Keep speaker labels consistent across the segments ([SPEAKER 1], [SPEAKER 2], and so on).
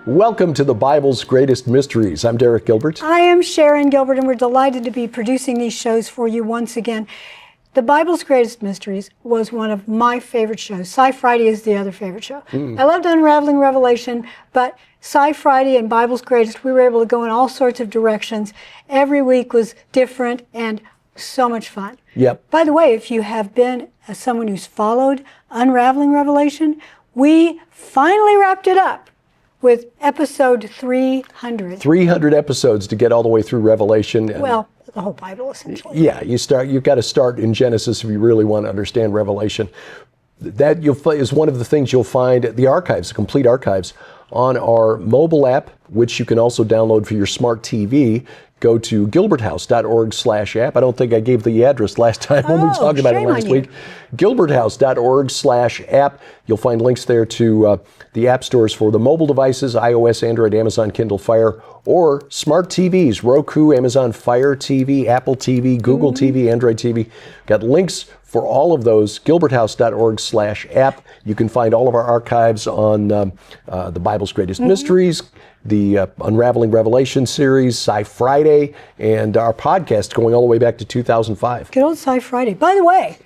[SPEAKER 1] Welcome to the Bible's Greatest Mysteries. I'm Derek Gilbert.
[SPEAKER 2] I am Sharon Gilbert, and we're delighted to be producing these shows for you once again. The Bible's Greatest Mysteries was one of my favorite shows. Sci-Friday is the other favorite show. I loved Unraveling Revelation, but Sci-Friday and Bible's Greatest, we were able to go in all sorts of directions. Every week was different and so much fun.
[SPEAKER 1] Yep.
[SPEAKER 2] By the way, if you have been someone who's followed Unraveling Revelation, we finally wrapped it up with episode 300.
[SPEAKER 1] 300 episodes to get all the way through Revelation. And
[SPEAKER 2] well, the whole Bible, essentially.
[SPEAKER 1] yeah, you've got to start in Genesis if you really want to understand Revelation. That is one of the things you'll find at the archives, the complete archives, on our mobile app, which you can also download for your smart TV. Go to gilberthouse.org/app. I don't think I gave the address last time when we talked about it last week. gilberthouse.org/app. You'll find links there to the app stores for the mobile devices, iOS, Android, Amazon, Kindle Fire, or smart TVs, Roku, Amazon Fire TV, Apple TV, Google TV, Android TV. Got links for all of those, gilberthouse.org/app. You can find all of our archives on the Bible's Greatest Mysteries, the Unraveling Revelation series, Sci-Friday, and our podcast going all the way back to 2005.
[SPEAKER 2] Good old Sci-Friday. By the way,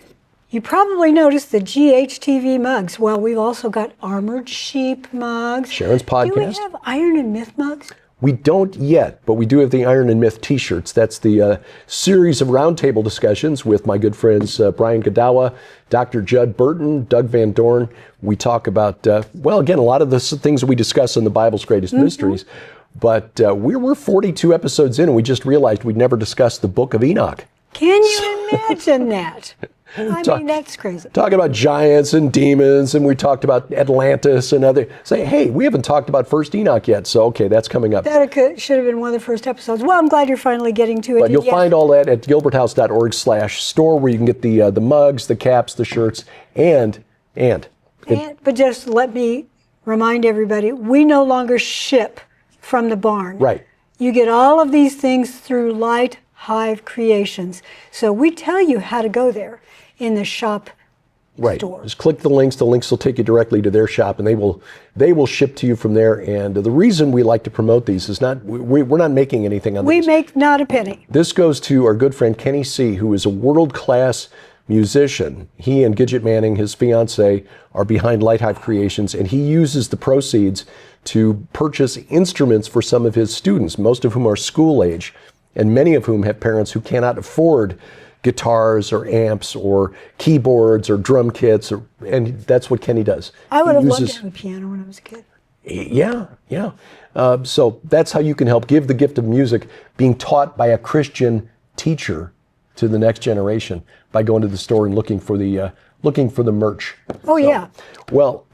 [SPEAKER 2] you probably noticed the GHTV mugs. Well, we've also got Armored Sheep mugs.
[SPEAKER 1] Sharon's podcast.
[SPEAKER 2] Do we have Iron and Myth mugs?
[SPEAKER 1] We don't yet, but we do have the Iron and Myth t-shirts. That's the series of roundtable discussions with my good friends Brian Godawa, Dr. Judd Burton, Doug Van Dorn. We talk about, well, again, a lot of the things that we discuss in the Bible's Greatest Mysteries. But we're 42 episodes in, and we just realized we'd never discussed the Book of Enoch.
[SPEAKER 2] Can you imagine that? I mean, that's crazy.
[SPEAKER 1] Talking about giants and demons, and we talked about Atlantis and other. Say, hey, we haven't talked about First Enoch yet, so okay, that's coming up.
[SPEAKER 2] That should have been one of the first episodes. Well, I'm glad you're finally getting to it.
[SPEAKER 1] But you'll find all that at gilberthouse.org/store, where you can get the mugs, the caps, the shirts,
[SPEAKER 2] but just let me remind everybody, we no longer ship from the barn.
[SPEAKER 1] Right.
[SPEAKER 2] You get all of these things through Light Hive Creations. So we tell you how to go there in the shop store.
[SPEAKER 1] Just click the links. The links will take you directly to their shop, and they will ship to you from there. And the reason we like to promote these is we're not making anything on these.
[SPEAKER 2] We make not a penny.
[SPEAKER 1] This goes to our good friend Kenny C., who is a world-class musician. He and Gidget Manning, his fiance, are behind Light Hive Creations, and he uses the proceeds to purchase instruments for some of his students, most of whom are school age, and many of whom have parents who cannot afford guitars or amps or keyboards or drum kits, and that's what Kenny does.
[SPEAKER 2] I would have loved to have a piano when I was a kid.
[SPEAKER 1] Yeah. So that's how you can help give the gift of music being taught by a Christian teacher to the next generation by going to the store and looking for the merch.
[SPEAKER 2] Oh, yeah.
[SPEAKER 1] Well,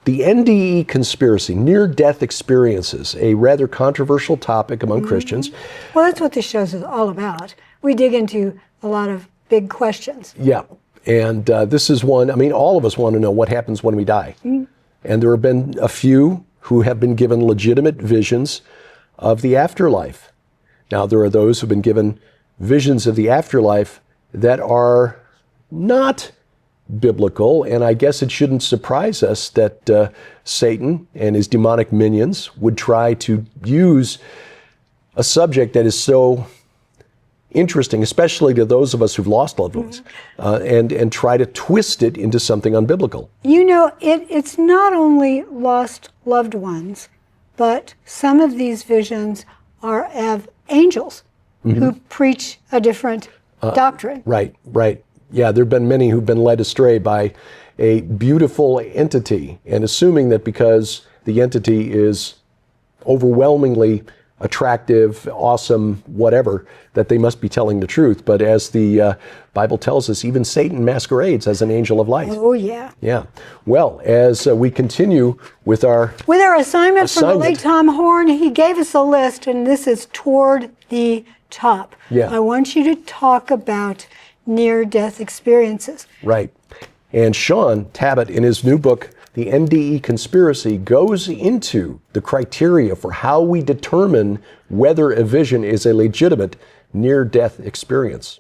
[SPEAKER 1] the NDE Conspiracy, near-death experiences, a rather controversial topic among Christians.
[SPEAKER 2] Well, that's what this show is all about. We dig into a lot of big questions.
[SPEAKER 1] Yeah, and this is one, I mean, all of us want to know what happens when we die. And there have been a few who have been given legitimate visions of the afterlife. Now, there are those who've been given visions of the afterlife that are not biblical, and I guess it shouldn't surprise us that Satan and his demonic minions would try to use a subject that is so interesting, especially to those of us who've lost loved ones, and try to twist it into something unbiblical.
[SPEAKER 2] You know, it's not only lost loved ones, but some of these visions are of angels who preach a different doctrine.
[SPEAKER 1] Right. Yeah, there have been many who've been led astray by a beautiful entity, and assuming that because the entity is overwhelmingly attractive, awesome, whatever, that they must be telling the truth. But as the Bible tells us, even Satan masquerades as an angel of light.
[SPEAKER 2] Oh, yeah.
[SPEAKER 1] Yeah. Well, as we continue with our
[SPEAKER 2] assignment from the late Tom Horn, he gave us a list, and this is toward the top.
[SPEAKER 1] Yeah.
[SPEAKER 2] I want you to talk about near-death experiences.
[SPEAKER 1] Right. And Shaun Tabatt, in his new book, The NDE Conspiracy, goes into the criteria for how we determine whether a vision is a legitimate near-death experience.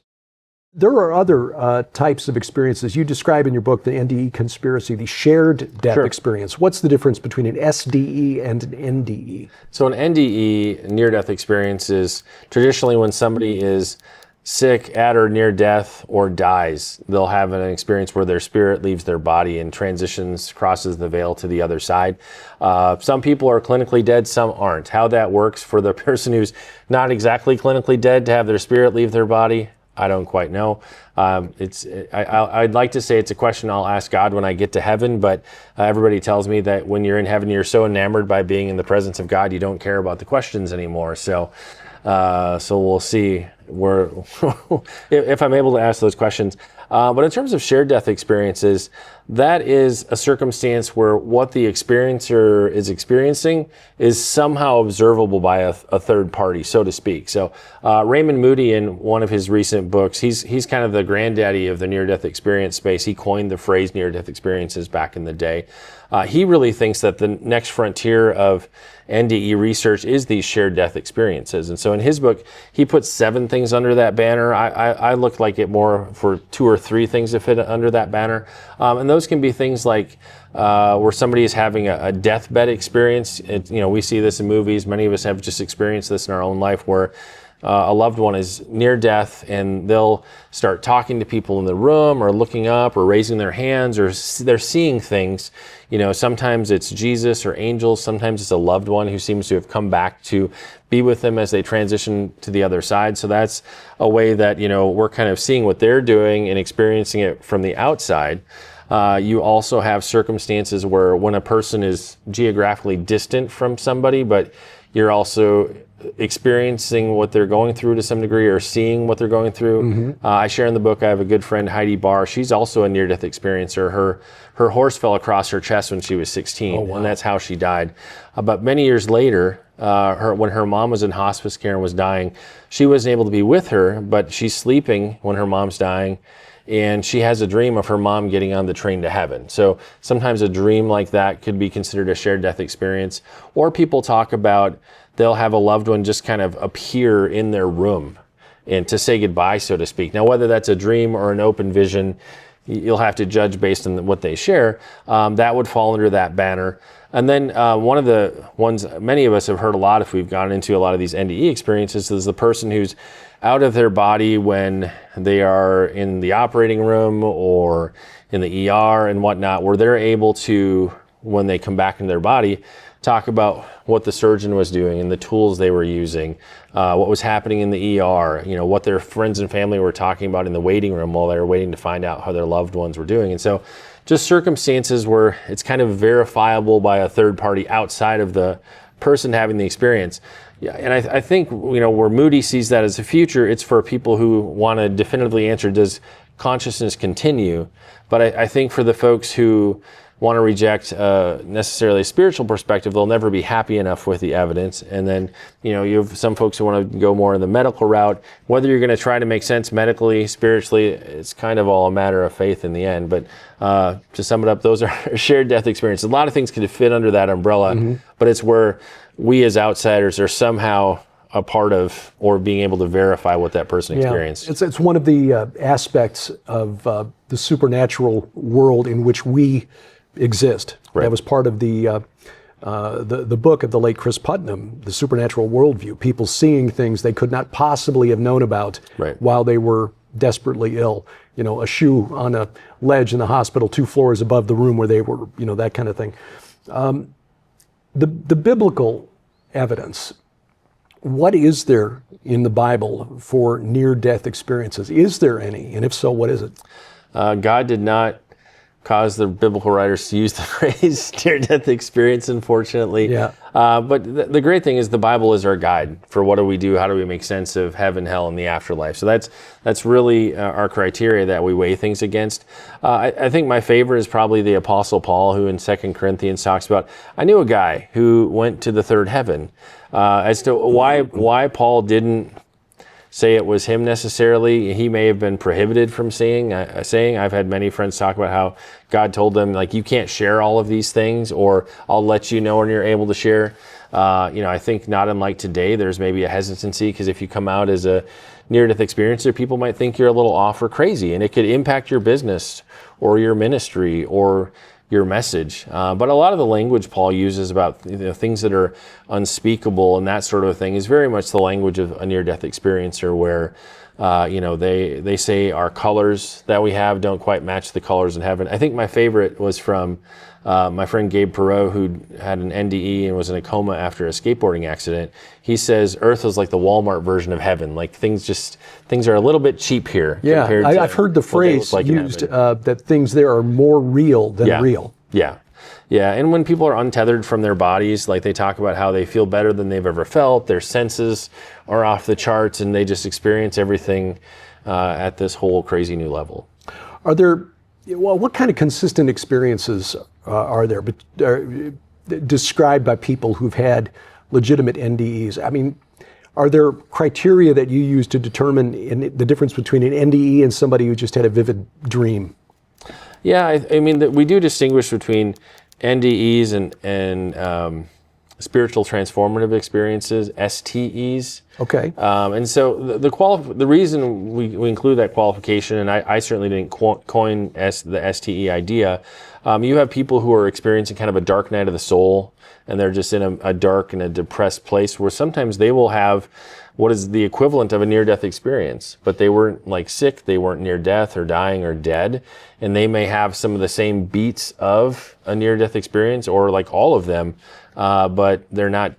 [SPEAKER 1] There are other types of experiences. You describe in your book the NDE Conspiracy, the shared death experience. What's the difference between an SDE and an NDE?
[SPEAKER 3] So an NDE, near-death experience, is traditionally when somebody is sick, at or near death, or dies. They'll have an experience where their spirit leaves their body and transitions, crosses the veil to the other side. Some people are clinically dead, some aren't. How that works for the person who's not exactly clinically dead to have their spirit leave their body, I don't quite know. I'd like to say it's a question I'll ask God when I get to heaven, but everybody tells me that when you're in heaven, you're so enamored by being in the presence of God, you don't care about the questions anymore. So we'll see where if I'm able to ask those questions. But in terms of shared death experiences, that is a circumstance where what the experiencer is experiencing is somehow observable by a third party, so to speak. So Raymond Moody, in one of his recent books, he's kind of the granddaddy of the near-death experience space. He coined the phrase near-death experiences back in the day. He really thinks that the next frontier of NDE research is these shared death experiences. And so in his book, he puts 7 things under that banner. I look like it more for 2 or 3 things to fit under that banner. And those can be things like where somebody is having a deathbed experience. We see this in movies. Many of us have just experienced this in our own life where a loved one is near death and they'll start talking to people in the room or looking up or raising their hands, or they're seeing things. Sometimes it's Jesus or angels, sometimes it's a loved one who seems to have come back to be with them as they transition to the other side. So that's a way that, we're kind of seeing what they're doing and experiencing it from the outside. You also have circumstances where when a person is geographically distant from somebody, but you're also experiencing what they're going through to some degree or seeing what they're going through. Mm-hmm. I share in the book, I have a good friend, Heidi Barr. She's also a near-death experiencer. Her horse fell across her chest when she was 16, and that's how she died. But many years later, when her mom was in hospice care and was dying, she wasn't able to be with her, but she's sleeping when her mom's dying, and she has a dream of her mom getting on the train to heaven. So sometimes a dream like that could be considered a shared death experience. Or people talk about they'll have a loved one just kind of appear in their room and to say goodbye, so to speak. Now, whether that's a dream or an open vision, you'll have to judge based on what they share. That would fall under that banner. And then one of the ones many of us have heard a lot if we've gone into a lot of these NDE experiences is the person who's out of their body when they are in the operating room or in the ER and whatnot, where they're able to, when they come back in their body, talk about what the surgeon was doing and the tools they were using, what was happening in the ER, what their friends and family were talking about in the waiting room while they were waiting to find out how their loved ones were doing. And so just circumstances where it's kind of verifiable by a third party outside of the person having the experience. Yeah, and I think, where Moody sees that as a future, it's for people who want to definitively answer, does consciousness continue? But I think for the folks who want to reject necessarily a spiritual perspective, they'll never be happy enough with the evidence. And then, you have some folks who want to go more in the medical route. Whether you're going to try to make sense medically, spiritually, it's kind of all a matter of faith in the end. But to sum it up, those are shared death experiences. A lot of things could fit under that umbrella, but it's where we as outsiders are somehow a part of or being able to verify what that person experienced.
[SPEAKER 1] It's one of the aspects of the supernatural world in which we exist. Right. That was part of the book of the late Chris Putnam, The Supernatural Worldview. People seeing things they could not possibly have known about while they were desperately ill. A shoe on a ledge in the hospital 2 floors above the room where they were, that kind of thing. The biblical evidence, what is there in the Bible for near-death experiences? Is there any? And if so, what is it?
[SPEAKER 3] God did not cause the biblical writers to use the phrase near-death experience, unfortunately. Yeah. But the great thing is the Bible is our guide for what do we do, how do we make sense of heaven, hell, and the afterlife. So that's really our criteria that we weigh things against. I think my favorite is probably the Apostle Paul, who in 2 Corinthians talks about, I knew a guy who went to the third heaven. As to why Paul didn't say it was him necessarily. He may have been prohibited from saying. I've had many friends talk about how God told them, like, you can't share all of these things, or I'll let you know when you're able to share. I think not unlike today, there's maybe a hesitancy, because if you come out as a near-death experiencer, people might think you're a little off or crazy, and it could impact your business or your ministry or your message. But a lot of the language Paul uses about things that are unspeakable and that sort of thing is very much the language of a near-death experiencer, where they say our colors that we have don't quite match the colors in heaven. I think my favorite was from my friend Gabe Perot, who had an NDE and was in a coma after a skateboarding accident. He says Earth is like the Walmart version of heaven. Like things are a little bit cheap here.
[SPEAKER 1] Yeah, I've heard the phrase used that things there are more real than real.
[SPEAKER 3] Yeah, and when people are untethered from their bodies, like they talk about how they feel better than they've ever felt, their senses are off the charts, and they just experience everything at this whole crazy new level.
[SPEAKER 1] What kind of consistent experiences are there described by people who've had legitimate NDEs? I mean, are there criteria that you use to determine the difference between an NDE and somebody who just had a vivid dream?
[SPEAKER 3] Yeah, I mean, we do distinguish between NDEs and spiritual transformative experiences, STEs.
[SPEAKER 1] Okay.
[SPEAKER 3] And so the reason we include that qualification, and I certainly didn't coin the STE idea, you have people who are experiencing kind of a dark night of the soul, and they're just in a dark and a depressed place, where sometimes they will have what is the equivalent of a near-death experience, but they weren't like sick, they weren't near death or dying or dead, and they may have some of the same beats of a near-death experience, or like all of them, but they're not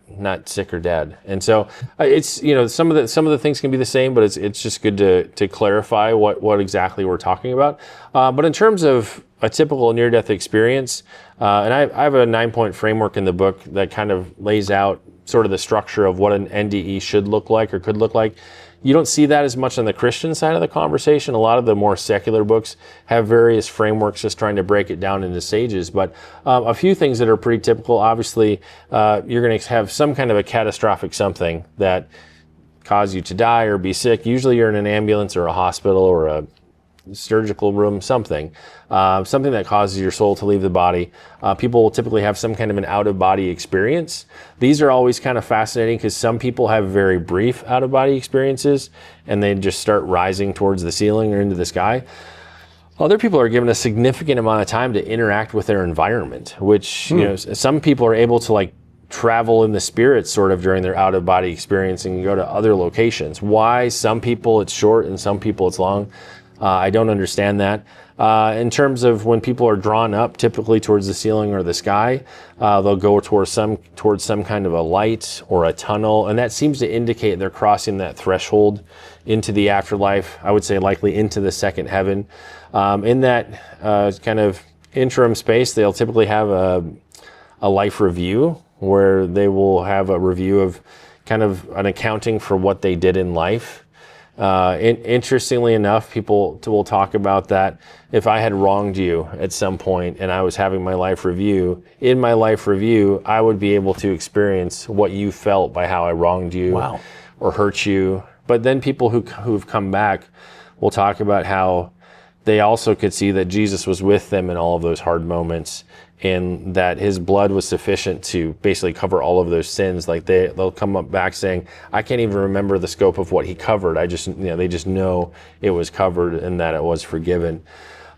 [SPEAKER 3] sick or dead. And so it's, some of the things can be the same, but it's just good to clarify what exactly we're talking about. But in terms of a typical near-death experience, and I have a 9-point framework in the book that kind of lays out sort of the structure of what an NDE should look like or could look like. You don't see that as much on the Christian side of the conversation. A lot of the more secular books have various frameworks just trying to break it down into stages. But a few things that are pretty typical, obviously, you're going to have some kind of a catastrophic something that cause you to die or be sick. Usually you're in an ambulance or a hospital or a surgical room, something that causes your soul to leave the body. People will typically have some kind of an out-of-body experience. These are always kind of fascinating, because some people have very brief out-of-body experiences and they just start rising towards the ceiling or into the sky. Other people are given a significant amount of time to interact with their environment, which some people are able to like travel in the spirit sort of during their out-of-body experience and go to other locations. Why some people it's short and some people it's long, I don't understand that. In terms of when people are drawn up, typically towards the ceiling or the sky, they'll go towards some kind of a light or a tunnel, and that seems to indicate they're crossing that threshold into the afterlife. I would say likely into the second heaven. In that kind of interim space, they'll typically have a life review, where they will have a review of kind of an accounting for what they did in life. Interestingly enough, people will talk about that. If I had wronged you at some point and I was having my life review, in my life review, I would be able to experience what you felt by how I wronged you or hurt you. But then people who've come back will talk about how they also could see that Jesus was with them in all of those hard moments, and that his blood was sufficient to basically cover all of those sins. Like they'll come up back saying, I can't even remember the scope of what he covered. They just know it was covered and that it was forgiven.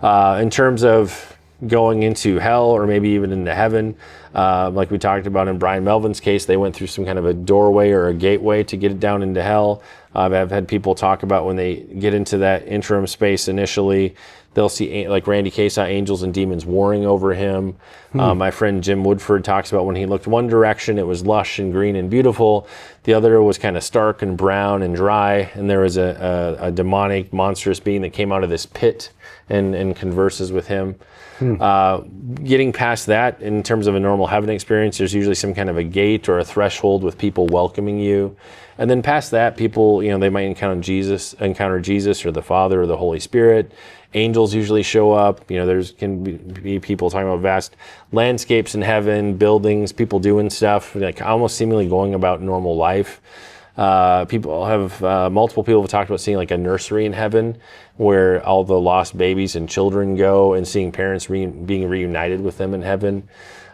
[SPEAKER 3] In terms of going into hell or maybe even into heaven, like we talked about in Brian Melvin's case, they went through some kind of a doorway or a gateway to get it down into hell. I've had people talk about when they get into that interim space initially, they'll see, like Randy K saw angels and demons warring over him. My friend Jim Woodford talks about when he looked one direction, it was lush and green and beautiful. The other was kind of stark and brown and dry. And there was a demonic, monstrous being that came out of this pit and converses with him. Getting past that, in terms of a normal heaven experience, there's usually some kind of a gate or a threshold with people welcoming you. And then past that, people, they might encounter Jesus or the Father or the Holy Spirit. Angels usually show up. There's can be people talking about vast landscapes in heaven, buildings, people doing stuff, like almost seemingly going about normal life. Multiple people have talked about seeing like a nursery in heaven where all the lost babies and children go, and seeing parents being reunited with them in heaven.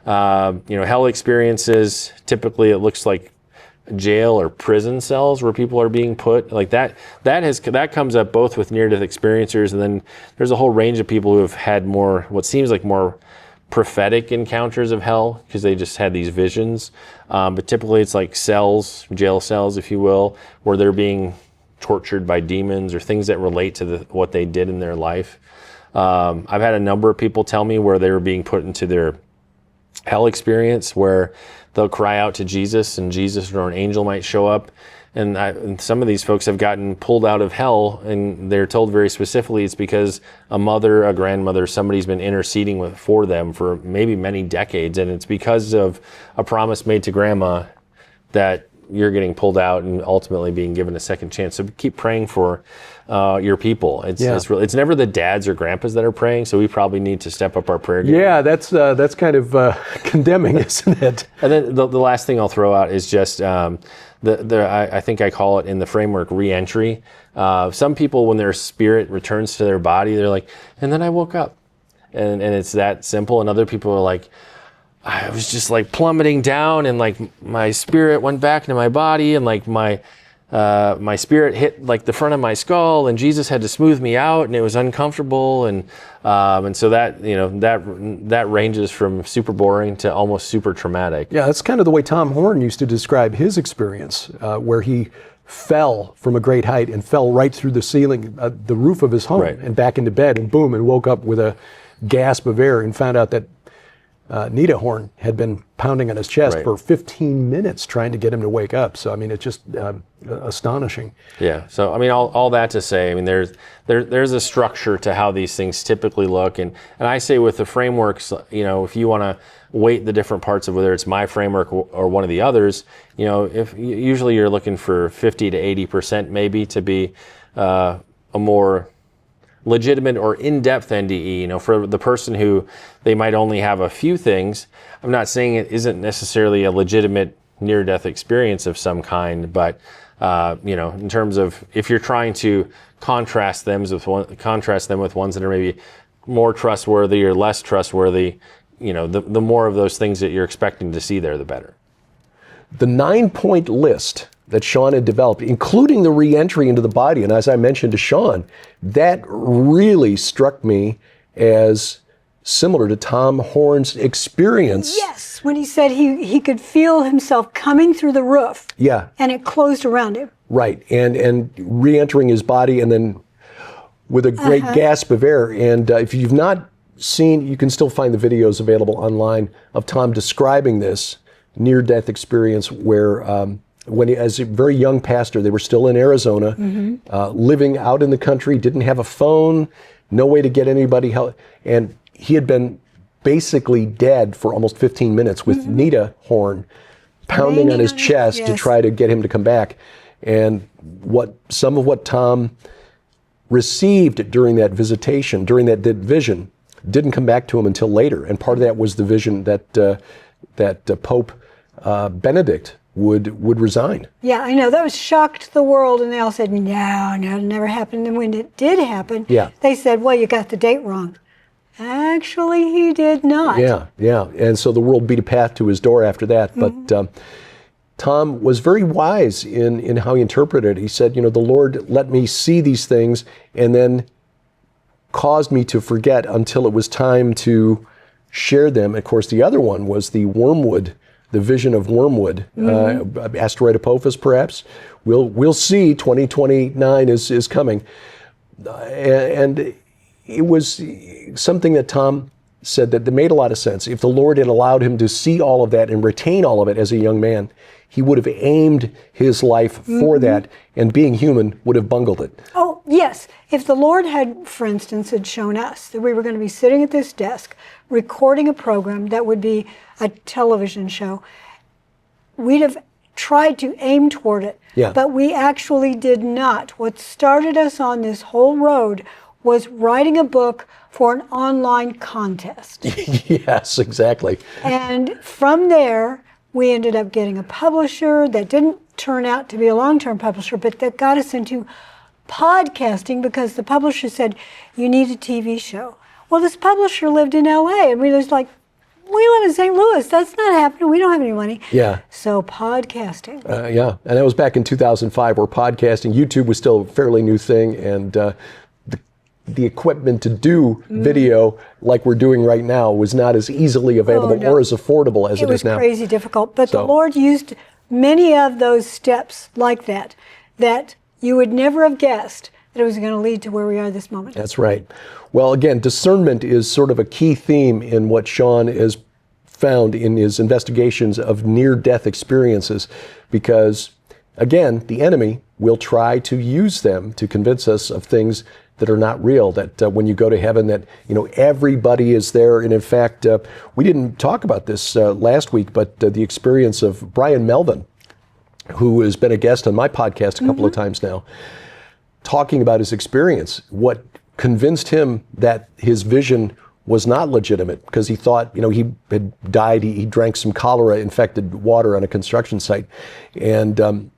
[SPEAKER 3] Hell experiences, typically it looks like jail or prison cells where people are being put like that. That comes up both with near-death experiencers, and then there's a whole range of people who have had what seems like more prophetic encounters of hell because they just had these visions. But typically it's like cells, jail cells, if you will, where they're being tortured by demons or things that relate to what they did in their life. I've had a number of people tell me where they were being put into their hell experience where they'll cry out to Jesus, and Jesus or an angel might show up. And some of these folks have gotten pulled out of hell, and they're told very specifically it's because a mother, a grandmother, somebody's been interceding for them for maybe many decades, and it's because of a promise made to grandma that you're getting pulled out and ultimately being given a second chance. So keep praying for your people. It's never the dads or grandpas that are praying, so we probably need to step up our prayer game.
[SPEAKER 1] Yeah, that's kind of condemning, isn't it?
[SPEAKER 3] And then the last thing I'll throw out is just I think I call it in the framework re-entry. Some people, when their spirit returns to their body, they're like, and then I woke up. And it's that simple. And other people are like, I was just like plummeting down, and like my spirit went back into my body, and like my spirit hit like the front of my skull, and Jesus had to smooth me out, and it was uncomfortable, and so that ranges from super boring to almost super traumatic.
[SPEAKER 1] Yeah, that's kind of the way Tom Horn used to describe his experience, where he fell from a great height and fell right through the ceiling, the roof of his home,
[SPEAKER 3] Right.
[SPEAKER 1] and back into bed, and boom, and woke up with a gasp of air and found out that Nita Horn had been pounding on his chest
[SPEAKER 3] Right.
[SPEAKER 1] for 15 minutes trying to get him to wake up. So, I mean, it's just astonishing.
[SPEAKER 3] Yeah. So, I mean, all that to say, I mean, there's a structure to how these things typically look. And I say with the frameworks, if you want to weight the different parts of whether it's my framework or one of the others, if usually you're looking for 50 to 80% maybe to be a more legitimate or in-depth NDE, for the person who they might only have a few things. I'm not saying it isn't necessarily a legitimate near-death experience of some kind, but in terms of if you're trying to contrast them with ones that are maybe more trustworthy or less trustworthy, the more of those things that you're expecting to see there, the better.
[SPEAKER 1] The 9-point list that Shaun had developed, including the re-entry into the body, and as I mentioned to Shaun, that really struck me as similar to Tom Horn's experience.
[SPEAKER 2] Yes, when he said he could feel himself coming through the roof.
[SPEAKER 1] Yeah.
[SPEAKER 2] And it closed around him.
[SPEAKER 1] Right, and re-entering his body, and then with a great gasp of air. And if you've not seen, you can still find the videos available online of Tom describing this near-death experience where as a very young pastor, they were still in Arizona, living out in the country, didn't have a phone, no way to get anybody help. And he had been basically dead for almost 15 minutes with Nita Horn pounding on his chest to try to get him to come back. And some of what Tom received during that visitation, during that vision, didn't come back to him until later. And part of that was the vision that Pope Benedict would resign.
[SPEAKER 2] Yeah, I know. That was shocked the world, and they all said, no, it never happened. And when it did happen, they said, well, you got the date wrong. Actually, he did not.
[SPEAKER 1] Yeah. And so the world beat a path to his door after that. But Tom was very wise in how he interpreted it. He said, the Lord let me see these things and then caused me to forget until it was time to share them. Of course, the other one was the wormwood, the vision of wormwood, asteroid Apophis, perhaps. We'll see. 2029 is coming, and it was something that Tom said that made a lot of sense. If the Lord had allowed him to see all of that and retain all of it as a young man, he would have aimed his life for that, and being human would have bungled it.
[SPEAKER 2] Oh, yes. If the Lord had, for instance, had shown us that we were going to be sitting at this desk recording a program that would be a television show, we'd have tried to aim toward it, but we actually did not. What started us on this whole road was writing a book for an online contest.
[SPEAKER 1] Yes, exactly.
[SPEAKER 2] And from there, we ended up getting a publisher that didn't turn out to be a long-term publisher, but that got us into podcasting because the publisher said, you need a TV show. Well, this publisher lived in LA, and we was like, we live in St. Louis. That's not happening. We don't have any money.
[SPEAKER 1] Yeah.
[SPEAKER 2] So podcasting.
[SPEAKER 1] Yeah, and that was back in 2005 where podcasting, YouTube was still a fairly new thing, and the equipment to do video like we're doing right now was not as easily available or as affordable as it is now.
[SPEAKER 2] It was crazy difficult, but
[SPEAKER 1] So-
[SPEAKER 2] the Lord used many of those steps like that you would never have guessed that it was going to lead to where we are this moment.
[SPEAKER 1] That's right. Well, again, discernment is sort of a key theme in what Shaun has found in his investigations of near-death experiences, because, again, the enemy will try to use them to convince us of things that are not real, that when you go to heaven, that, everybody is there. And in fact, we didn't talk about this last week, but the experience of Brian Melvin, who has been a guest on my podcast a couple of times now, talking about his experience, what convinced him that his vision was not legitimate, because he thought, he had died, he drank some cholera-infected water on a construction site, and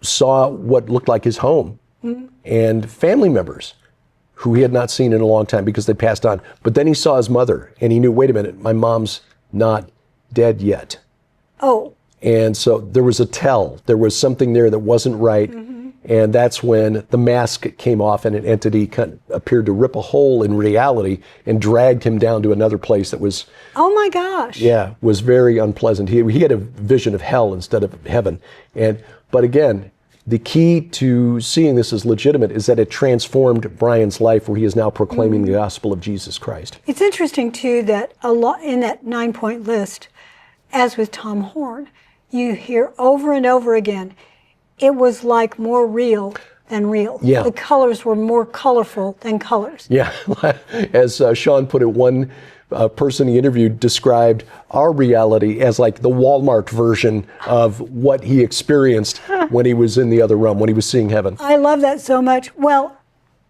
[SPEAKER 1] saw what looked like his home, and family members who he had not seen in a long time because they passed on. But then he saw his mother, and he knew, wait a minute, my mom's not dead yet.
[SPEAKER 2] Oh.
[SPEAKER 1] And so there was a tell. There was something there that wasn't right. And that's when the mask came off and an entity kind of appeared to rip a hole in reality and dragged him down to another place that was,
[SPEAKER 2] Oh my gosh.
[SPEAKER 1] yeah, was very unpleasant. He had a vision of hell instead of heaven. But again, the key to seeing this as legitimate is that it transformed Brian's life, where he is now proclaiming the gospel of Jesus Christ.
[SPEAKER 2] It's interesting, too, that a lot in that 9-point list, as with Tom Horn, you hear over and over again, it was like more real than real.
[SPEAKER 1] Yeah.
[SPEAKER 2] The colors were more colorful than colors.
[SPEAKER 1] Yeah, as Shaun put it, one person he interviewed described our reality as like the Walmart version of what he experienced when he was in the other realm, when he was seeing heaven.
[SPEAKER 2] I love that so much. Well,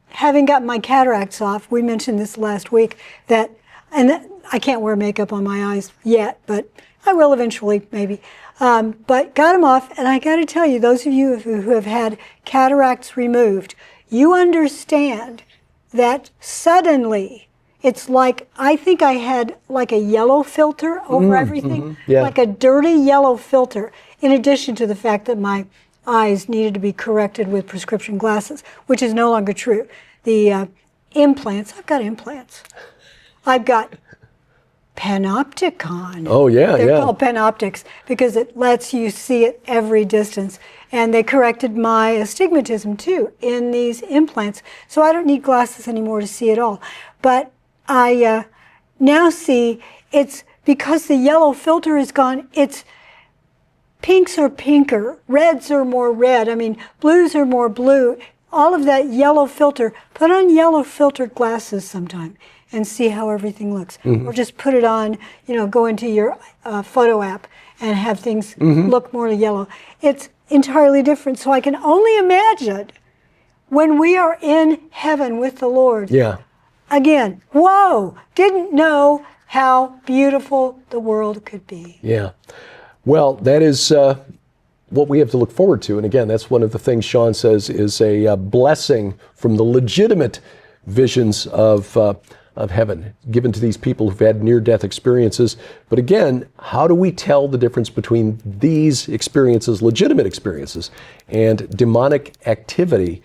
[SPEAKER 2] having got my cataracts off, we mentioned this last week, that I can't wear makeup on my eyes yet, but I will eventually, maybe. But got them off, and I got to tell you, those of you who have had cataracts removed, you understand that suddenly it's like, I think I had like a yellow filter over everything,
[SPEAKER 1] yeah.
[SPEAKER 2] like a dirty yellow filter, in addition to the fact that my eyes needed to be corrected with prescription glasses, which is no longer true. The implants, I've got implants. I've got panopticon.
[SPEAKER 1] Oh, yeah,
[SPEAKER 2] They're called panoptics because it lets you see at every distance. And they corrected my astigmatism, too, in these implants. So I don't need glasses anymore to see at all. But I now see it's because the yellow filter is gone, it's pinks are pinker, reds are more red, blues are more blue. All of that yellow filter, put on yellow filtered glasses sometime and see how everything looks. Or just put it on, go into your photo app and have things look more yellow. It's entirely different. So I can only imagine when we are in heaven with the Lord.
[SPEAKER 1] Yeah.
[SPEAKER 2] Again, whoa, didn't know how beautiful the world could be.
[SPEAKER 1] Yeah. Well, that is what we have to look forward to. And again, that's one of the things Shaun says is a blessing from the legitimate visions of heaven given to these people who've had near-death experiences. But again, how do we tell the difference between these experiences, legitimate experiences, and demonic activity?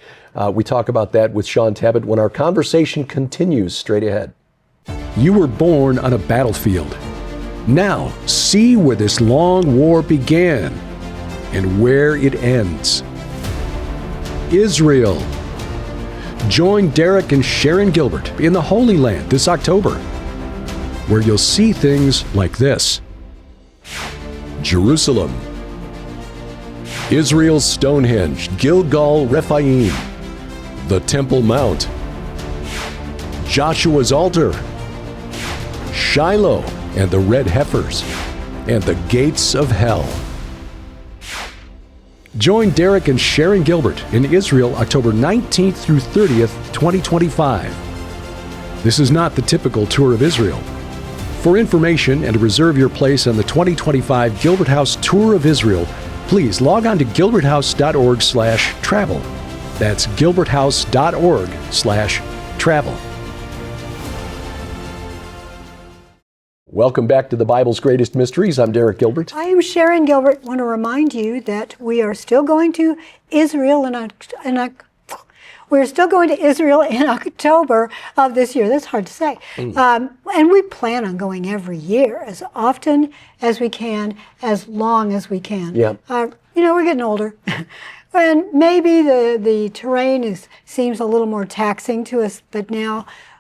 [SPEAKER 1] We talk about that with Shaun Tabatt when our conversation continues straight ahead.
[SPEAKER 4] You were born on a battlefield. Now, see where this long war began and where it ends. Israel. Join Derek and Sharon Gilbert in the Holy Land this October, where you'll see things like this. Jerusalem. Israel's Stonehenge, Gilgal Rephaim, the Temple Mount, Joshua's altar, Shiloh and the red heifers, and the gates of hell. Join Derek and Sharon Gilbert in Israel October 19th through 30th, 2025. This is not the typical tour of Israel. For information and to reserve your place on the 2025 Gilbert House Tour of Israel, please log on to gilberthouse.org/travel. That's gilberthouse.org/travel.
[SPEAKER 1] Welcome back to the Bible's Greatest Mysteries. I'm Derek Gilbert.
[SPEAKER 2] I am Sharon Gilbert. I want to remind you that we are still going to Israel we're still going to Israel in October of this year. That's hard to say. And we plan on going every year, as often as we can, as long as we can.
[SPEAKER 1] Yeah.
[SPEAKER 2] We're getting older. And maybe the terrain seems a little more taxing to us, but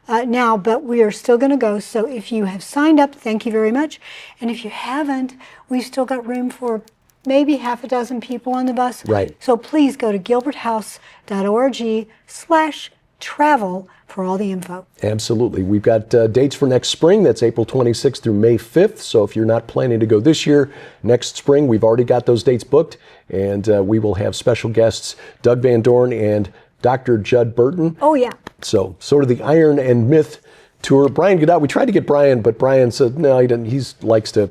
[SPEAKER 2] but we are still going to go. So if you have signed up, thank you very much. And if you haven't, we've still got room for maybe half a dozen people on the bus.
[SPEAKER 1] Right.
[SPEAKER 2] So please go to gilberthouse.org/travel for all the info.
[SPEAKER 1] Absolutely. We've got dates for next spring. That's April 26th through May 5th. So if you're not planning to go this year, next spring, we've already got those dates booked. And we will have special guests, Doug Van Dorn and Dr. Judd Burton.
[SPEAKER 2] Oh, yeah.
[SPEAKER 1] So sort of the Iron and Myth tour. Brian Goodell, we tried to get Brian, but Brian said, no, he doesn't. He likes to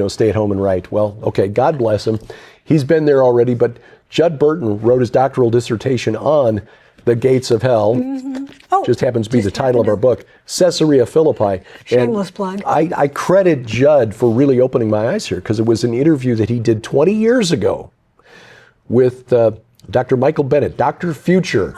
[SPEAKER 1] stay at home and write. Well, okay, God bless him. He's been there already, but Judd Burton wrote his doctoral dissertation on the gates of hell. Mm-hmm. Just happens to be the title of our book, Caesarea Philippi.
[SPEAKER 2] Shameless plug.
[SPEAKER 1] I credit Judd for really opening my eyes here, because it was an interview that he did 20 years ago with Dr. Michael Bennett, Dr. Future.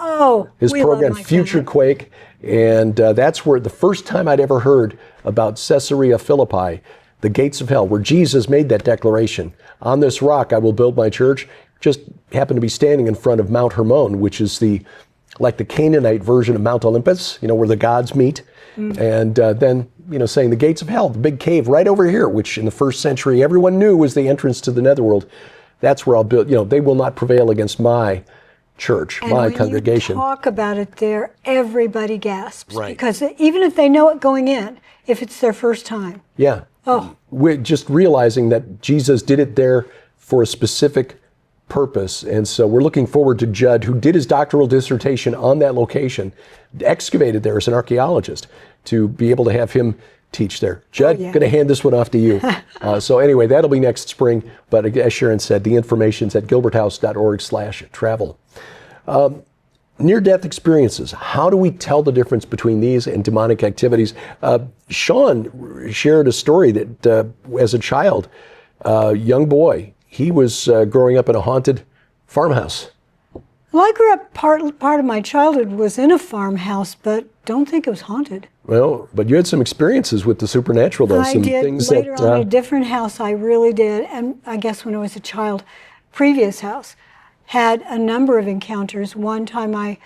[SPEAKER 1] His program, Future Quake. And that's where the first time I'd ever heard about Caesarea Philippi, the gates of hell, where Jesus made that declaration. On this rock I will build my church. Just happened to be standing in front of Mount Hermon, which is like the Canaanite version of Mount Olympus, where the gods meet. And then, saying the gates of hell, the big cave right over here, which in the first century everyone knew was the entrance to the netherworld. That's where I'll build, they will not prevail against my church, my congregation.
[SPEAKER 2] When you talk about it there, everybody gasps.
[SPEAKER 1] Right.
[SPEAKER 2] Because even if they know it going in, if it's their first time.
[SPEAKER 1] Yeah.
[SPEAKER 2] Oh.
[SPEAKER 1] We're just realizing that Jesus did it there for a specific purpose. And so we're looking forward to Judd, who did his doctoral dissertation on that location, excavated there as an archaeologist, to be able to have him teach there. Judd, going to hand this one off to you. So anyway, that'll be next spring. But as Sharon said, the information's at gilberthouse.org/travel. Near-death experiences. How do we tell the difference between these and demonic activities? Shaun shared a story that as a child, young boy, he was growing up in a haunted farmhouse.
[SPEAKER 2] Well, I grew up, part of my childhood was in a farmhouse, but don't think it was haunted.
[SPEAKER 1] Well, but you had some experiences with the supernatural, though.
[SPEAKER 2] I
[SPEAKER 1] some
[SPEAKER 2] did.
[SPEAKER 1] Things
[SPEAKER 2] Later
[SPEAKER 1] that,
[SPEAKER 2] on, a different house, I really did. And I guess when I was a child, previous house, had a number of encounters. One time I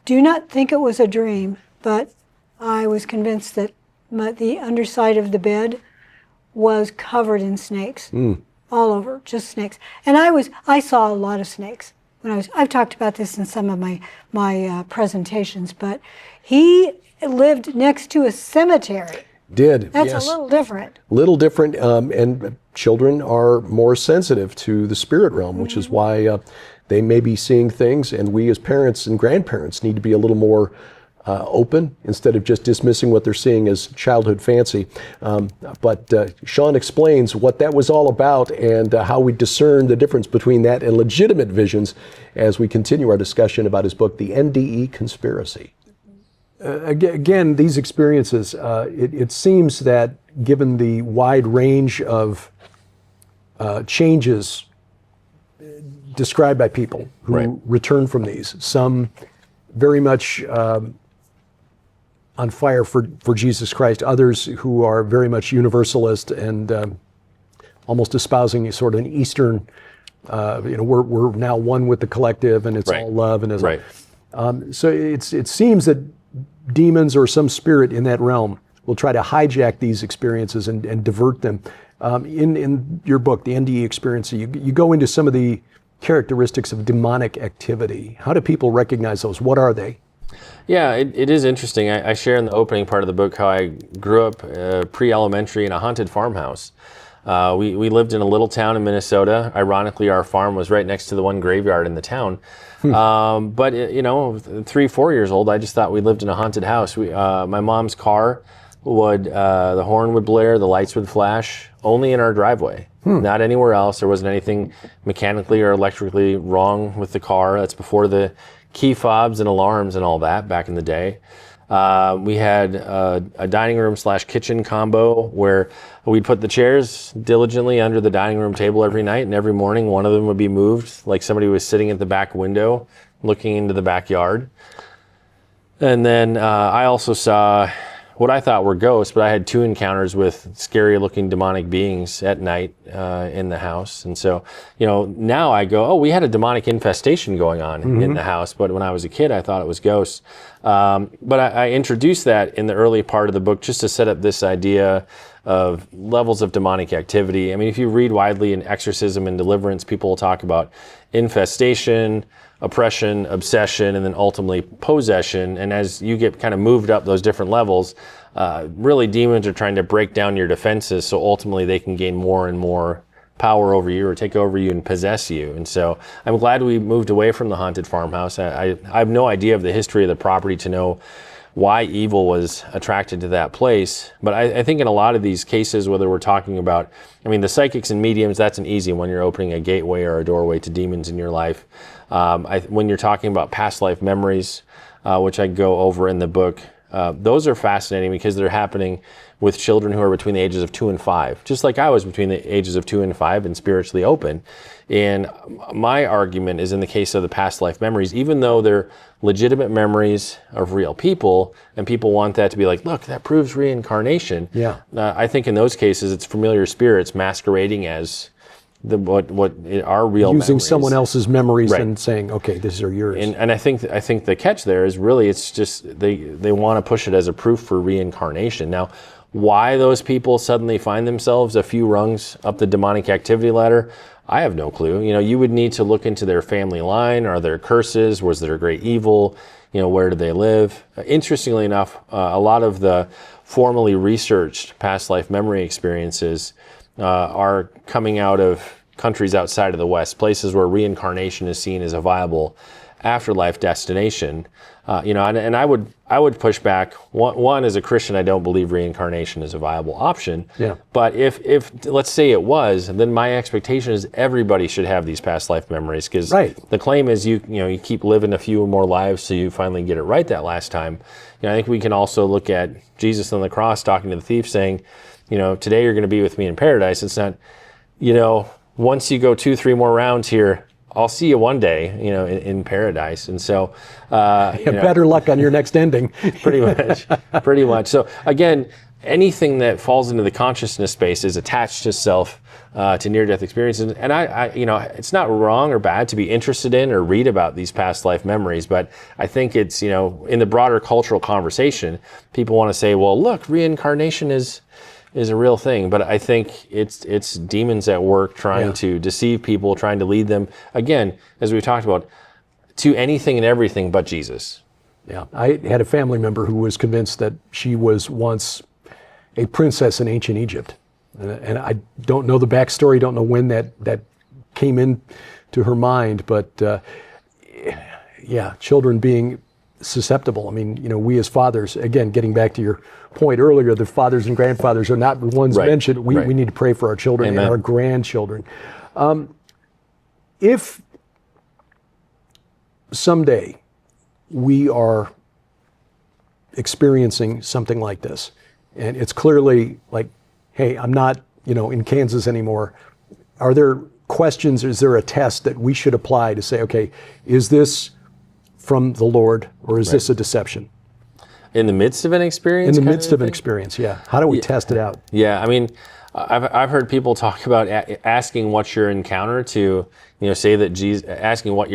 [SPEAKER 2] do not think it was a dream, but I was convinced that the underside of the bed was covered in snakes. All over, just snakes. And I saw a lot of snakes when I've talked about this in some of my presentations, but he lived next to a cemetery. That's
[SPEAKER 1] yes.
[SPEAKER 2] a little different.
[SPEAKER 1] Little different, and children are more sensitive to the spirit realm, which is why they may be seeing things, and we as parents and grandparents need to be a little more open instead of just dismissing what they're seeing as childhood fancy. But Shaun explains what that was all about and how we discern the difference between that and legitimate visions as we continue our discussion about his book, The NDE Conspiracy.
[SPEAKER 4] Again, these experiences, it seems that given the wide range of changes described by people who return from these, some very much on fire for Jesus Christ, others who are very much universalist and almost espousing sort of an Eastern, we're now one with the collective and it's all love. And so it seems that demons or some spirit in that realm will try to hijack these experiences and divert them. In your book, The NDE Conspiracy, you go into some of the characteristics of demonic activity. How do people recognize those? What are they?
[SPEAKER 3] Yeah, it is interesting. I share in the opening part of the book how I grew up pre-elementary in a haunted farmhouse. We lived in a little town in Minnesota. Ironically, our farm was right next to the one graveyard in the town. But 3-4 years old, I just thought we lived in a haunted house. My mom's car would, the horn would blare, the lights would flash, only in our driveway. not anywhere else. There wasn't anything mechanically or electrically wrong with the car. That's before the key fobs and alarms and all that back in the day. We had a dining room / kitchen combo where we'd put the chairs diligently under the dining room table every night, and every morning one of them would be moved, like somebody was sitting at the back window looking into the backyard. And then I also saw what I thought were ghosts, but I had 2 encounters with scary looking demonic beings at night in the house. And so, now I go, oh, we had a demonic infestation going on in the house. But when I was a kid, I thought it was ghosts. But I introduced that in the early part of the book just to set up this idea of levels of demonic activity. I mean, if you read widely in exorcism and deliverance, people will talk about infestation, oppression, obsession, and then ultimately possession. And as you get kind of moved up those different levels, really demons are trying to break down your defenses so ultimately they can gain more and more power over you or take over you and possess you. And so I'm glad we moved away from the haunted farmhouse. I have no idea of the history of the property to know why evil was attracted to that place. But I think in a lot of these cases, whether we're talking about, the psychics and mediums, that's an easy one. You're opening a gateway or a doorway to demons in your life. When you're talking about past life memories, which I go over in the book, those are fascinating because they're happening with children who are between the ages of 2 and 5, just like I was between the ages of 2 and 5 and spiritually open. And my argument is in the case of the past life memories, even though they're legitimate memories of real people, and people want that to be like, look, that proves reincarnation.
[SPEAKER 4] Yeah.
[SPEAKER 3] I think in those cases, it's familiar spirits masquerading as what our real
[SPEAKER 4] using
[SPEAKER 3] memories.
[SPEAKER 4] someone else's memories
[SPEAKER 3] Right.
[SPEAKER 4] and saying, okay, these are yours.
[SPEAKER 3] And I think the catch there is really it's just they want to push it as a proof for reincarnation. Now, why those people suddenly find themselves a few rungs up the demonic activity ladder, I have no clue. You would need to look into their family line. Are there curses? Was there a great evil? Where did they live? Interestingly enough, a lot of the formally researched past life memory experiences are coming out of countries outside of the West, places where reincarnation is seen as a viable afterlife destination. And I would push back. One, as a Christian, I don't believe reincarnation is a viable option.
[SPEAKER 4] Yeah.
[SPEAKER 3] But if let's say it was, then my expectation is everybody should have these past life memories, because
[SPEAKER 4] Right.
[SPEAKER 3] the claim is you keep living a few more lives so you finally get it right that last time. I think we can also look at Jesus on the cross talking to the thief, saying, today you're going to be with me in paradise. It's not, once you go 2-3 more rounds here, I'll see you one day, in paradise. And so,
[SPEAKER 4] Better luck on your next ending.
[SPEAKER 3] pretty much. So again, anything that falls into the consciousness space is attached itself to near-death experiences. And I it's not wrong or bad to be interested in or read about these past life memories, but I think it's, in the broader cultural conversation, people want to say, well, look, reincarnation is a real thing. But I think it's demons at work trying to deceive people, trying to lead them, again, as we've talked about, to anything and everything but Jesus.
[SPEAKER 4] Yeah, I had a family member who was convinced that she was once a princess in ancient Egypt. And I don't know the backstory, don't know when that came in to her mind, but children being susceptible. We as fathers, again, getting back to your point earlier, the fathers and grandfathers are not the ones mentioned. We need to pray for our children
[SPEAKER 3] Amen.
[SPEAKER 4] and our grandchildren. If someday we are experiencing something like this, and it's clearly like, hey, I'm not, in Kansas anymore, are there questions, is there a test that we should apply to say, okay, is this from the Lord, or is this a deception?
[SPEAKER 3] In the midst of an experience?
[SPEAKER 4] In the midst of an experience, yeah. How do we test it out?
[SPEAKER 3] Yeah, I've heard people talk about asking what your encounter to, say that Jesus, asking what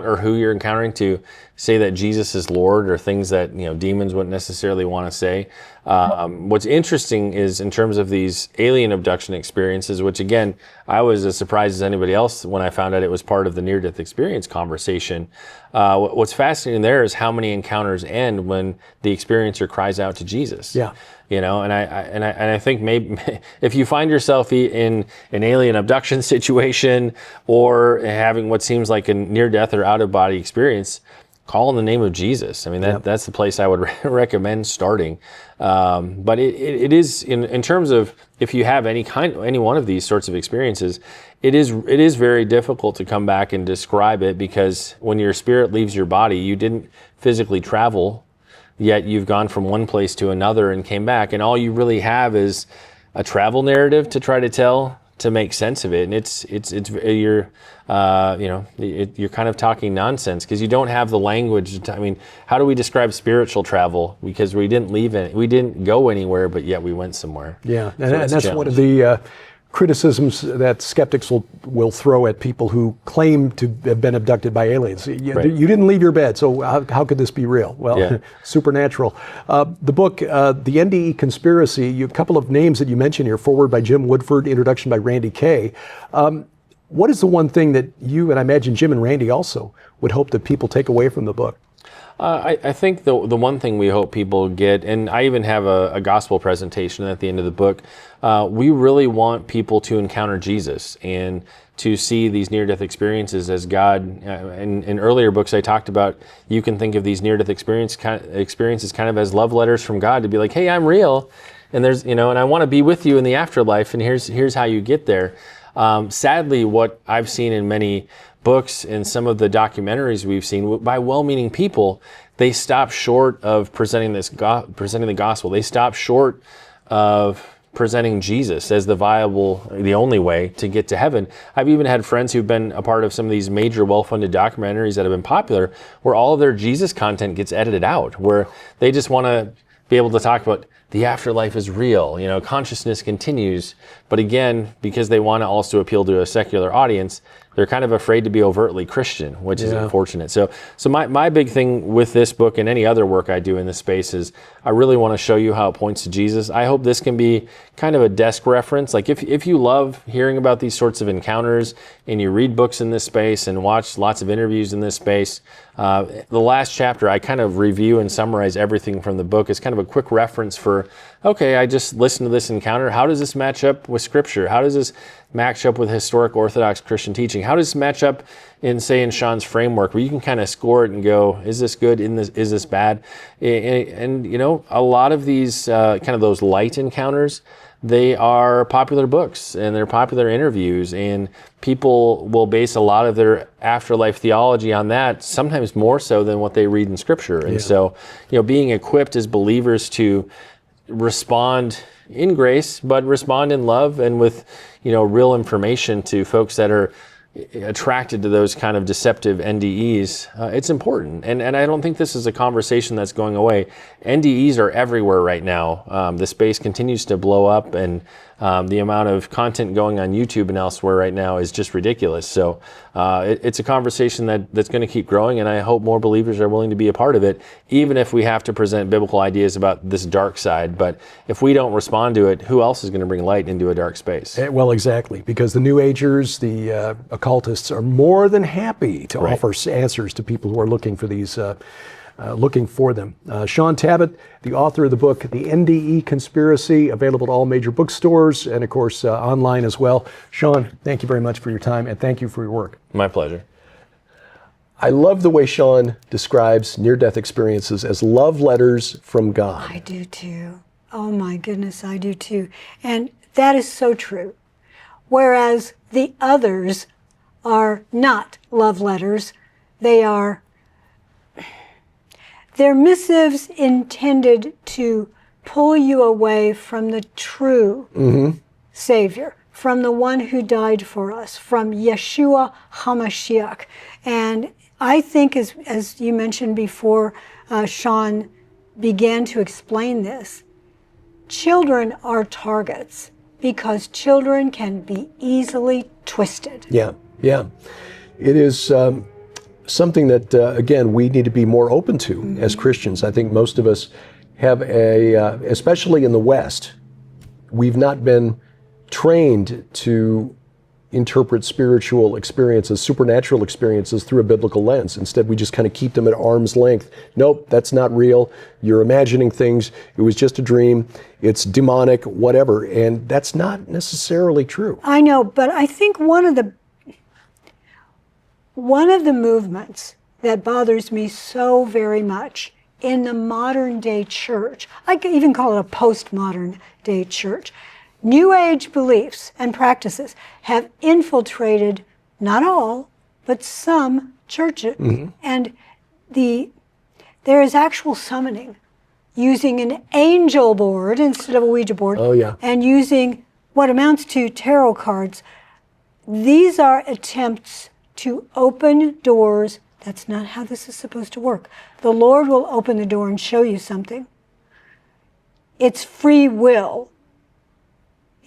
[SPEAKER 3] or who you're encountering to say that Jesus is Lord, or things that demons wouldn't necessarily want to say. What's interesting is in terms of these alien abduction experiences, which again I was as surprised as anybody else when I found out it was part of the near-death experience conversation. What's fascinating there is how many encounters end when the experiencer cries out to Jesus.
[SPEAKER 4] Yeah.
[SPEAKER 3] And I think maybe if you find yourself in an alien abduction situation or having what seems like a near-death or out-of-body experience, call on the name of Jesus. I mean, that's the place I would recommend starting. But it is in terms of, if you have any one of these sorts of experiences, it is very difficult to come back and describe it, because when your spirit leaves your body, you didn't physically travel, yet you've gone from one place to another and came back, and all you really have is a travel narrative to try to tell, to make sense of it. And you're you're kind of talking nonsense, because you don't have the language. I mean, how do we describe spiritual travel? Because we didn't go anywhere, but yet we went somewhere.
[SPEAKER 4] Yeah, and that's one of the criticisms that skeptics will throw at people who claim to have been abducted by aliens. You didn't leave your bed, so how could this be real? Well, supernatural. The book, The NDE Conspiracy, a couple of names that you mentioned here, foreword by Jim Woodford, introduction by Randy Kay. What is the one thing that you, and I imagine Jim and Randy also, would hope that people take away from the book?
[SPEAKER 3] I think the one thing we hope people get, and I even have a gospel presentation at the end of the book, we really want people to encounter Jesus and to see these near-death experiences as God. In earlier books I talked about, you can think of these near-death experiences kind of as love letters from God, to be like, hey, I'm real, and and I want to be with you in the afterlife, and here's how you get there. Sadly, what I've seen in many books and some of the documentaries we've seen by well-meaning people, they stop short of presenting the gospel. They stop short of presenting Jesus as the only way to get to heaven. I've even had friends who've been a part of some of these major well-funded documentaries that have been popular, where all of their Jesus content gets edited out, where they just want to be able to talk about the afterlife is real, consciousness continues. But again, because they want to also appeal to a secular audience, they're kind of afraid to be overtly Christian, which is unfortunate. So my big thing with this book and any other work I do in this space is I really want to show you how it points to Jesus. I hope this can be kind of a desk reference. Like if you love hearing about these sorts of encounters and you read books in this space and watch lots of interviews in this space, the last chapter I kind of review and summarize everything from the book as kind of a quick reference for, okay, I just listened to this encounter. How does this match up with Scripture? How does this match up with historic Orthodox Christian teaching? How does this match up in Shaun's framework, where you can kind of score it and go, is this good? Is this bad? And a lot of these kind of those light encounters, they are popular books and they're popular interviews, and people will base a lot of their afterlife theology on that, sometimes more so than what they read in Scripture. And so, being equipped as believers to respond in grace, but respond in love and with, real information to folks that are attracted to those kind of deceptive NDEs, it's important. And I don't think this is a conversation that's going away. NDEs are everywhere right now. The space continues to blow up, and the amount of content going on YouTube and elsewhere right now is just ridiculous. So it's a conversation that's going to keep growing, and I hope more believers are willing to be a part of it, even if we have to present biblical ideas about this dark side. But if we don't respond to it, who else is going to bring light into a dark space?
[SPEAKER 4] Well, exactly, because the New Agers, the occultists, are more than happy to offer answers to people who are looking for these. Looking for them. Shaun Tabatt, the author of the book, The NDE Conspiracy, available at all major bookstores and, of course, online as well. Shaun, thank you very much for your time, and thank you for your work.
[SPEAKER 3] My pleasure.
[SPEAKER 1] I love the way Shaun describes near-death experiences as love letters from God.
[SPEAKER 2] I do too. Oh my goodness, I do too. And that is so true. Whereas the others are not love letters, they're missives intended to pull you away from the true Savior, from the one who died for us, from Yeshua HaMashiach. And I think, as you mentioned before, Shaun began to explain this, children are targets because children can be easily twisted.
[SPEAKER 1] Yeah. It is something that, again, we need to be more open to as Christians. I think most of us have especially in the West, we've not been trained to interpret spiritual experiences, supernatural experiences through a biblical lens. Instead, we just kind of keep them at arm's length. Nope, that's not real. You're imagining things. It was just a dream. It's demonic, whatever. And that's not necessarily true.
[SPEAKER 2] I know, but I think one of the movements that bothers me so very much in the modern day church. I could even call it a postmodern day church. New Age beliefs and practices have infiltrated not all, but some churches. And there is actual summoning using an angel board instead of a Ouija board.
[SPEAKER 1] Oh, yeah.
[SPEAKER 2] And using what amounts to tarot cards. These are attempts to open doors. That's not how this is supposed to work. The Lord will open the door and show you something. It's free will.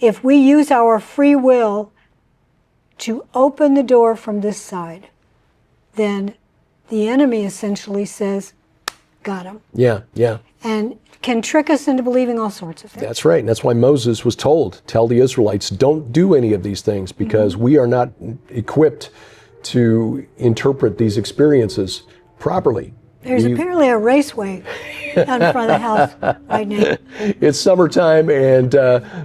[SPEAKER 2] If we use our free will to open the door from this side, then the enemy essentially says, got him.
[SPEAKER 1] Yeah, yeah.
[SPEAKER 2] And can trick us into believing all sorts of things.
[SPEAKER 1] That's right. And that's why Moses was told, tell the Israelites, don't do any of these things because we are not equipped to interpret these experiences properly.
[SPEAKER 2] There's apparently a raceway out in front of the house right now.
[SPEAKER 1] It's summertime and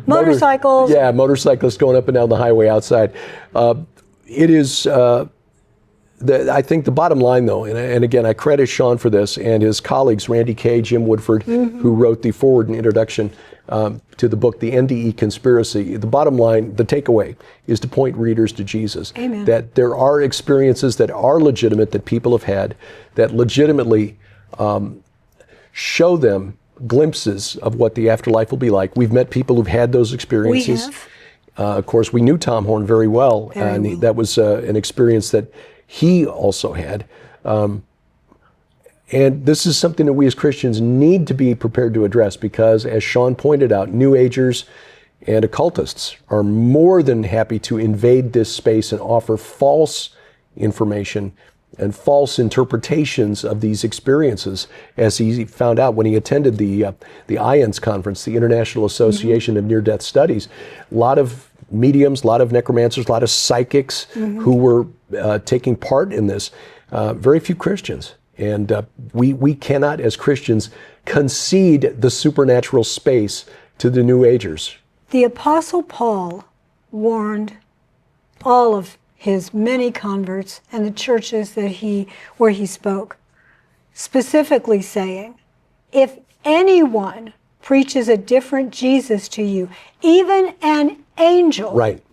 [SPEAKER 2] Motorcycles.
[SPEAKER 1] Motorcyclists going up and down the highway outside. It is, I think the bottom line though, and again, I credit Shaun for this and his colleagues, Randy Kay, Jim Woodford, who wrote the foreword and introduction to the book, the NDE Conspiracy. The bottom line, the takeaway, is to point readers to Jesus.
[SPEAKER 2] Amen.
[SPEAKER 1] That there are experiences that are legitimate, that people have had, that legitimately show them glimpses of what the afterlife will be like. We've met people who've had those experiences.
[SPEAKER 2] We have.
[SPEAKER 1] Of course, we knew Tom Horn very well, and that was an experience that he also had. And this is something that we as Christians need to be prepared to address because, as Shaun pointed out, New Agers and occultists are more than happy to invade this space and offer false information and false interpretations of these experiences, as he found out when he attended the IANS conference, the International Association of Near-Death Studies. A lot of mediums, a lot of necromancers, a lot of psychics who were taking part in this. Very few Christians. And we cannot, as Christians, concede the supernatural space to the New Agers.
[SPEAKER 2] The Apostle Paul warned all of his many converts and the churches where he spoke, specifically saying, if anyone preaches a different Jesus to you, even an angel,
[SPEAKER 1] Right.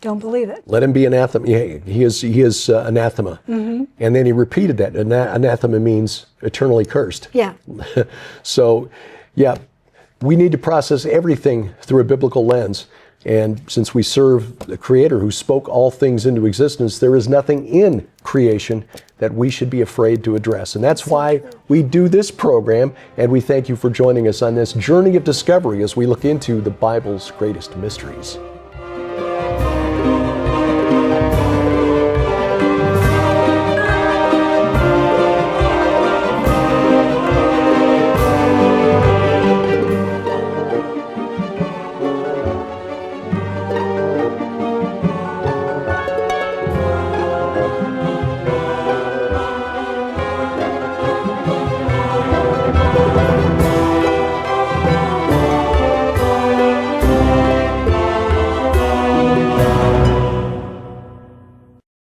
[SPEAKER 2] don't believe it.
[SPEAKER 1] Let him be anathema. He is anathema. And then he repeated that. Anathema means eternally cursed.
[SPEAKER 2] Yeah.
[SPEAKER 1] So, yeah, we need to process everything through a biblical lens. And since we serve the Creator who spoke all things into existence, there is nothing in creation that we should be afraid to address. And that's why we do this program, and we thank you for joining us on this journey of discovery as we look into the Bible's greatest mysteries.